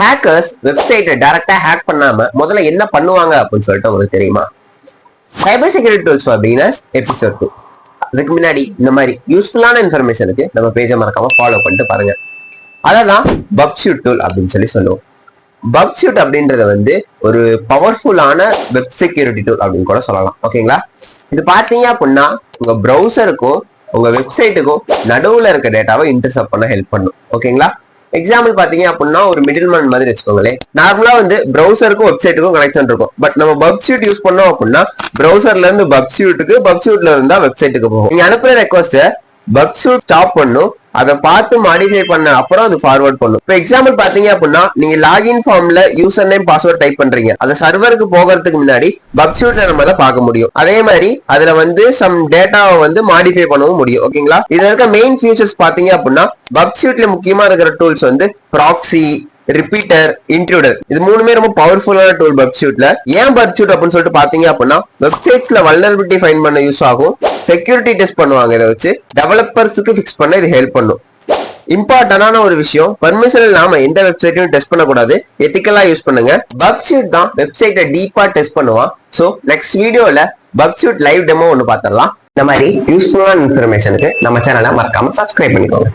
Hackers வெப்சைட்டை டைரக்டா hack பண்ணாம முதல்ல என்ன பண்ணுவாங்க அப்படின்னு சொல்லிட்டு உங்களுக்கு தெரியுமா? Cyber security tools for beginners episode 2. அதுக்கு முன்னாடி இந்த மாதிரி யூஸ்ஃபுல்லான இன்ஃபர்மேஷனுக்கு நம்ம பேஜை மறக்காம ஃபாலோ பண்ணிட்டு பாருங்க. அததான் பக்ஷூட் டூல் அப்படின்னு சொல்லுவோம். பக்ஷூட் அப்படின்றது வந்து ஒரு பவர்ஃபுல்லான வெப் செக்யூரிட்டி டூல் அப்படின்னு கூட சொல்லலாம். ஓகேங்களா? இது பாத்தீங்க அப்படின்னா உங்க ப்ரௌசருக்கும் உங்க வெப்சைட்டுக்கும் நடுவுல இருக்க டேட்டாவை இன்டர்செப்ட் பண்ண ஹெல்ப் பண்ணும். ஓகேங்களா? எக்ஸாம்பிள் பாத்தீங்க அப்படின்னா ஒரு மிடில் மேன் மாதிரி வச்சுக்கோங்களேன். நார்மலா வந்து ப்ரௌசருக்கும் வெப்சைட்டுக்கும் கனெக்ஷன் இருக்கும். பட் நம்ம பக்ஷூட் யூஸ் பண்ணோம் அப்படின்னா ப்ரௌசர்ல இருந்து பக்ஷூட்டுக்கு, பக்ஷூட்ல இருந்தா வெப்சைட்டுக்கு போகும். நீங்க அனுப்புற ரெக்வஸ்ட் பக்ஷூட் ஸ்டாப் பண்ணும், அதை பார்த்து மாடிஃபை பண்ண அப்புறம் அது ஃபார்வர்ட் பண்ணும். இப்போ எக்ஸாம்பிள் பாத்தீங்க அப்படின்னா நீங்க லாகின் ஃபார்ம்ல யூசர் நேம் பாஸ்வேர்ட் டைப் பண்றீங்க, அது சர்வருக்கு போகிறதுக்கு முன்னாடி பக்ஷூட்ல நம்ம அதை பார்க்க முடியும். அதே மாதிரி அதுல வந்து சம் டேட்டாவை வந்து மாடிஃபை பண்ணவும் முடியும். ஓகேங்களா? இதுல இருக்க மெயின் ஃபியூச்சர்ஸ் பாத்தீங்க அப்படின்னா பக்ஷூட்ல முக்கியமா இருக்கிற டூல்ஸ் வந்து ப்ராக்ஸி, ரிப்பீட்டர், இன்ட்ரூடர். இது மூணுமே ரொம்ப பவர்ஃபுல்லான டூல் பக்ஷூட்ல. ஏன் பக்ஷூட் அப்படின்னு சொல்லிட்டு பாத்தீங்க அப்படின்னா வெப்சைட்ஸ்ல வல்னரபிலிட்டி ஃபைண்ட் பண்ண யூஸ் ஆகும், செக்யூரிட்டி டெஸ்ட் பண்ணுவாங்க, இதை வச்சு டெவலப்பர்ஸ்க்கு ஃபிக்ஸ் பண்ண இது ஹெல்ப் பண்ணும். இம்பார்ட்டன்டான ஒரு விஷயம், பர்மிஷன் இல்லாம எந்த வெப்சைட்டையும் டெஸ்ட் பண்ணக்கூடாது, எத்திக்கலா யூஸ் பண்ணுங்க. பக்ஷூட் தான் வெப்சைட்டை டீப்பா டெஸ்ட் பண்ணுவான். சோ நெக்ஸ்ட் வீடியோல பக்ஷூட் லைவ் டெமோ ஒன்னு பாத்திரலாம். இந்த மாதிரி யூஸ்ஃபுல்லான இன்ஃபர்மேஷனுக்கு நம்ம சேனலை மறக்காம சப்ஸ்கிரைப் பண்ணிக்கோங்க.